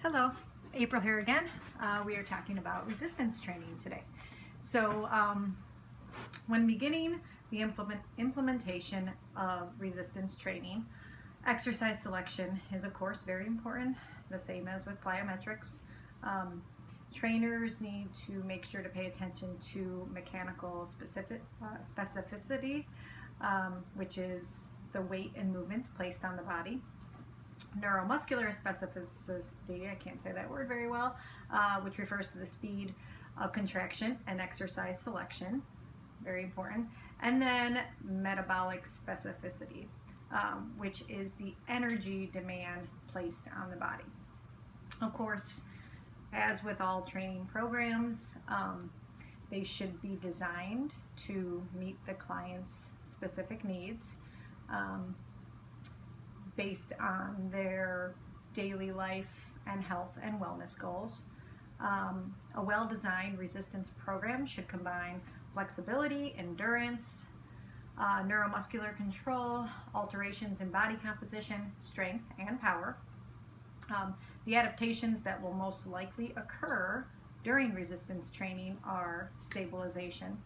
Hello, April here again. We are talking about resistance training today. So when beginning the implementation of resistance training, exercise selection is of course very important, the same as with plyometrics. Trainers need to make sure to pay attention to mechanical specificity, which is the weight and movements placed on the body. Neuromuscular specificity, I can't say that word very well, which refers to the speed of contraction and exercise selection, very important. And then metabolic specificity, which is the energy demand placed on the body. Of course, as with all training programs, they should be designed to meet the client's specific needs. Based on their daily life and health and wellness goals. A well-designed resistance program should combine flexibility, endurance, neuromuscular control, alterations in body composition, strength, and power. The adaptations that will most likely occur during resistance training are stabilization,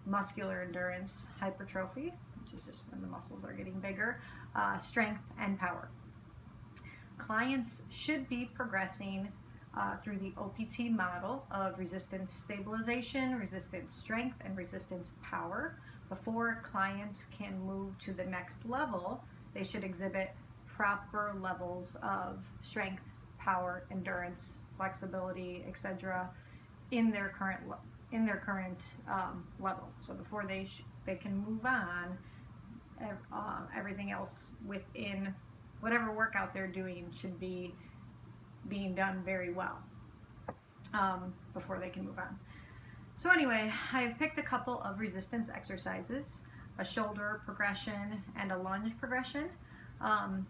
muscular endurance, hypertrophy, which is just when the muscles are getting bigger, strength, and power. Clients should be progressing through the OPT model of resistance stabilization, resistance strength, and resistance power. Before a client can move to the next level, they should exhibit proper levels of strength, power, endurance, flexibility, etc. in their current level. So before they can move on, everything else within whatever workout they're doing should be being done very well before they can move on. So anyway, I've picked a couple of resistance exercises, a shoulder progression and a lunge progression. I'm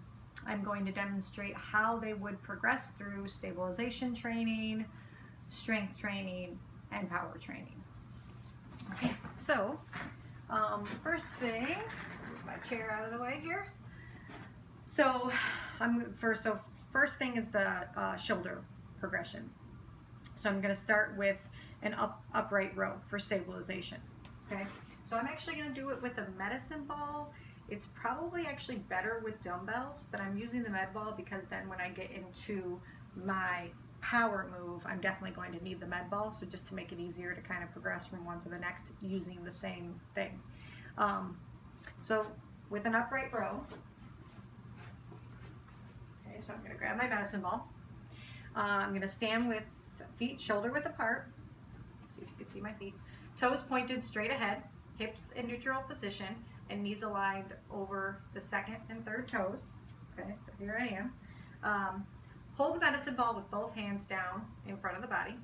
going to demonstrate how they would progress through stabilization training, strength training, and power training. Okay, so first thing, move my chair out of the way here. So first thing is the shoulder progression. So I'm going to start with an upright row for stabilization. Okay, so I'm actually going to do it with a medicine ball. It's probably actually better with dumbbells, but I'm using the med ball because then when I get into my power move, I'm definitely going to need the med ball, so just to make it easier to kind of progress from one to the next using the same thing. So with an upright row, okay, so I'm going to grab my medicine ball. I'm going to stand with feet shoulder width apart. See if you can see my feet. Toes pointed straight ahead, hips in neutral position, and knees aligned over the second and third toes. Okay, so here I am. Hold the medicine ball with both hands down in front of the body.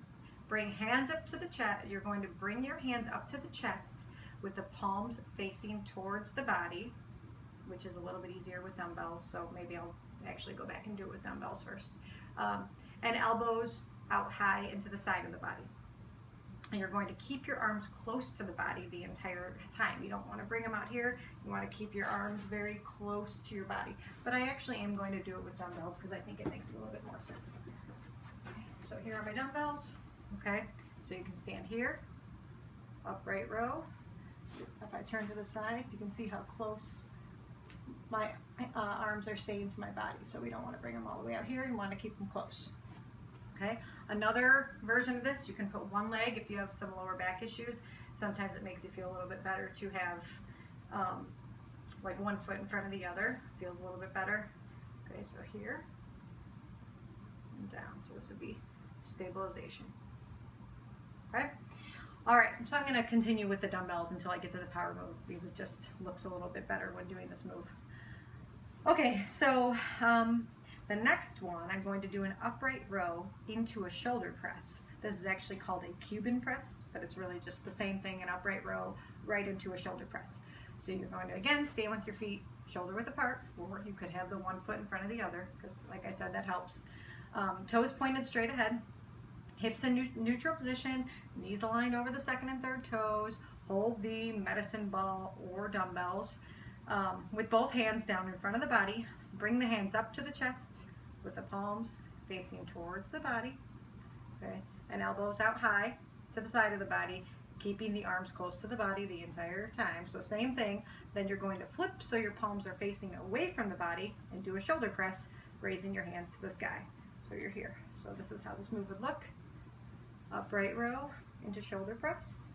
Bring hands up to the chest. You're going to bring your hands up to the chest with the palms facing towards the body, which is a little bit easier with dumbbells, so maybe I'll actually go back and do it with dumbbells first. And elbows out high into the side of the body. And you're going to keep your arms close to the body the entire time. You don't want to bring them out here. You want to keep your arms very close to your body. But I actually am going to do it with dumbbells because I think it makes a little bit more sense. Okay, so here are my dumbbells. Okay, so you can stand here, upright row. If I turn to the side, you can see how close my arms are staying to my body. So we don't want to bring them all the way out here. You want to keep them close. Okay, another version of this, you can put one leg if you have some lower back issues. Sometimes it makes you feel a little bit better to have like one foot in front of the other. Feels a little bit better. Okay, so here and down. So this would be stabilization. Okay, all right, so I'm going to continue with the dumbbells until I get to the power move because it just looks a little bit better when doing this move. Okay, so the next one, I'm going to do an upright row into a shoulder press. This is actually called a Cuban press, but it's really just the same thing, an upright row right into a shoulder press. So you're going to, again, stand with your feet shoulder width apart, or you could have the one foot in front of the other, because like I said, that helps. Toes pointed straight ahead, hips in neutral position, knees aligned over the second and third toes. Hold the medicine ball or dumbbells with both hands down in front of the body. Bring the hands up to the chest with the palms facing towards the body, okay, and elbows out high to the side of the body, keeping the arms close to the body the entire time. So same thing, then you're going to flip so your palms are facing away from the body and do a shoulder press, raising your hands to the sky. So you're here. So this is how this move would look. Upright row into shoulder press.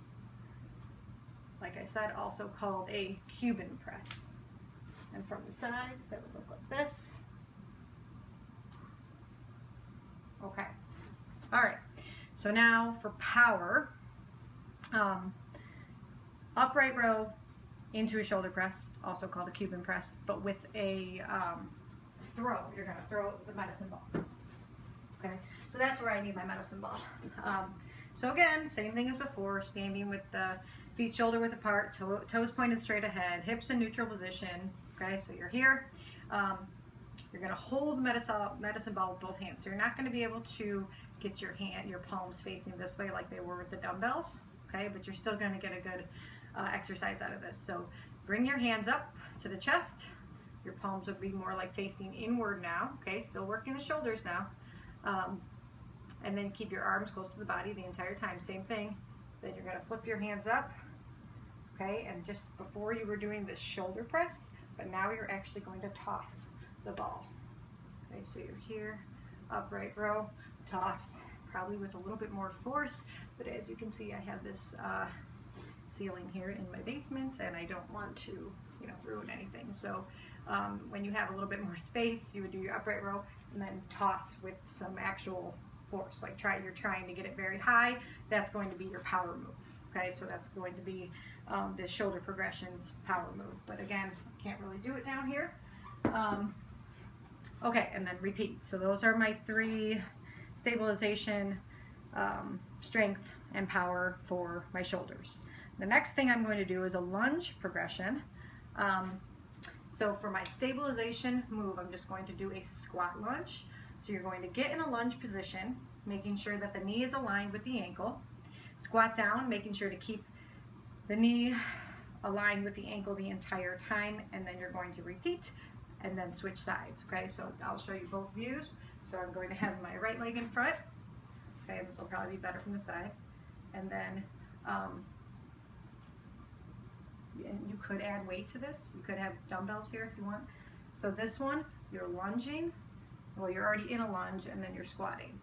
Like I said, also called a Cuban press. And from the side, that would look like this. Okay. All right. So now for power, upright row into a shoulder press, also called a Cuban press, but with a throw. You're going to throw the medicine ball. Okay. So that's where I need my medicine ball. So again, same thing as before, standing with the feet shoulder width apart, toes pointed straight ahead, hips in neutral position. Okay, so you're here. You're going to hold the medicine ball with both hands. So you're not going to be able to get your palms facing this way like they were with the dumbbells. Okay, but you're still going to get a good exercise out of this. So bring your hands up to the chest. Your palms would be more like facing inward now. Okay, still working the shoulders now. And then keep your arms close to the body the entire time. Same thing. Then you're going to flip your hands up. Okay, and just before you were doing the shoulder press, but now you're actually going to toss the ball. Okay, so you're here, upright row, toss, probably with a little bit more force, but as you can see, I have this ceiling here in my basement, and I don't want to, ruin anything. So when you have a little bit more space, you would do your upright row and then toss with some actual force. Like you're trying to get it very high. That's going to be your power move. Okay, so that's going to be the shoulder progressions power move. But again, can't really do it down here. Okay, and then repeat. So those are my 3: stabilization, strength, and power for my shoulders. The next thing I'm going to do is a lunge progression. So for my stabilization move, I'm just going to do a squat lunge. So you're going to get in a lunge position, making sure that the knee is aligned with the ankle. Squat down, making sure to keep the knee aligned with the ankle the entire time, and then you're going to repeat and then switch sides. Okay, so I'll show you both views. So I'm going to have my right leg in front. Okay, this will probably be better from the side. And then and you could add weight to this. You could have dumbbells here if you want. So this one, you're lunging. Well, you're already in a lunge, and then you're squatting.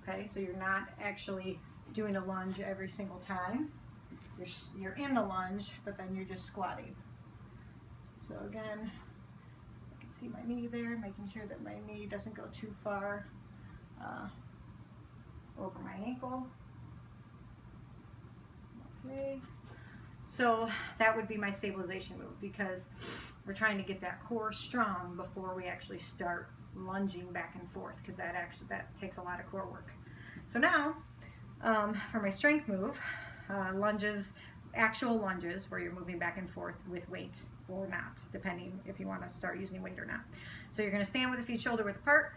Okay, so you're not actually doing a lunge every single time. You're in the lunge, but then you're just squatting. So again, I can see my knee there, making sure that my knee doesn't go too far over my ankle. Okay. So that would be my stabilization move, because we're trying to get that core strong before we actually start lunging back and forth, because that takes a lot of core work. So now for my strength move, lunges, actual lunges where you're moving back and forth with weight or not, depending if you want to start using weight or not. So you're going to stand with the feet shoulder width apart,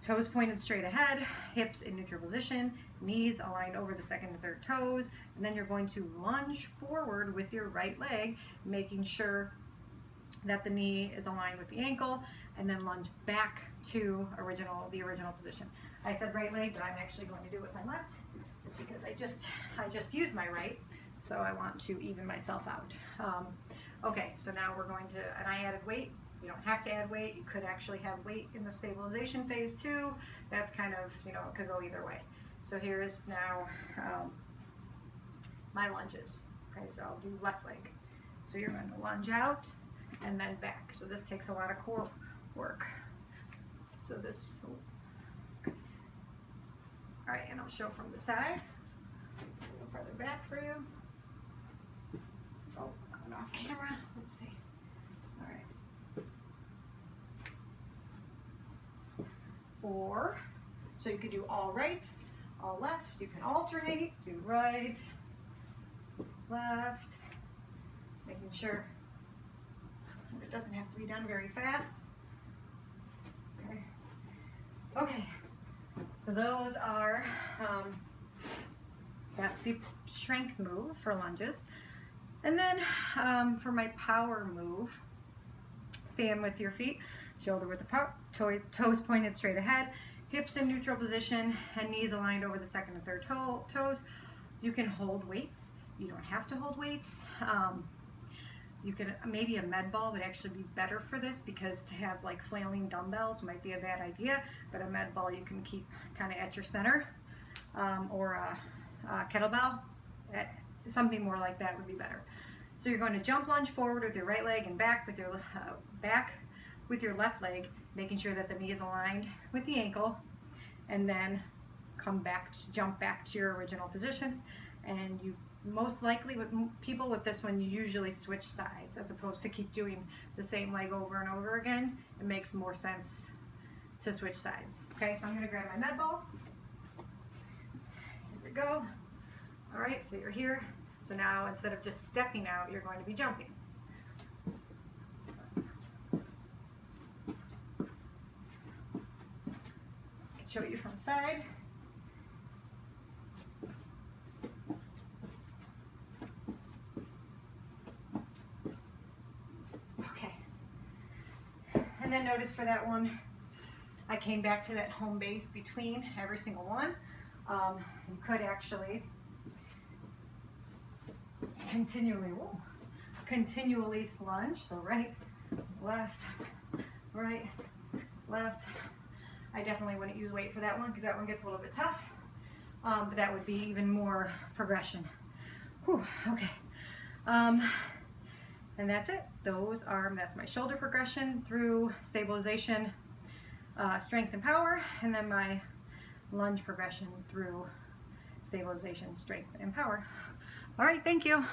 toes pointed straight ahead, hips in neutral position, knees aligned over the second and third toes, and then you're going to lunge forward with your right leg, making sure that the knee is aligned with the ankle, and then lunge back to the original position. I said right leg, but I'm actually going to do it with my left, just because I just used my right, so I want to even myself out. Okay, so now we're going to, and I added weight. You don't have to add weight. You could actually have weight in the stabilization phase too. That's kind of, it could go either way. So here is now my lunges. Okay, so I'll do left leg. So you're going to lunge out and then back. So this takes a lot of core work. So this, all right, and I'll show from the side. A little further back for you. Oh, going off camera. Let's see. All right. Or, so you could do all rights, all lefts. You can alternate, do right, left, making sure it doesn't have to be done very fast. Okay. Okay. So those are, that's the strength move for lunges. And then for my power move, stand with your feet shoulder width apart, toes pointed straight ahead, hips in neutral position, and knees aligned over the second and third toes. You can hold weights. You don't have to hold weights. You could, maybe a med ball would actually be better for this, because to have like flailing dumbbells might be a bad idea, but a med ball you can keep kind of at your center, or a kettlebell, something more like that would be better. So you're going to jump lunge forward with your right leg and back with your left leg, making sure that the knee is aligned with the ankle, and then jump back to your original position. And you most likely, with people with this one, you usually switch sides as opposed to keep doing the same leg over and over again. It makes more sense to switch sides. Okay, so I'm going to grab my med ball. Here we go. All right, so you're here. So now instead of just stepping out, you're going to be jumping. I can show you from the side. Okay. And then notice for that one, I came back to that home base between every single one. You could actually continually lunge. So right, left, right, left. I definitely wouldn't use weight for that one because that one gets a little bit tough. But that would be even more progression. Whew, okay. And that's it. That's my shoulder progression through stabilization, strength and power, and then my lunge progression through stabilization, strength and power. All right, thank you.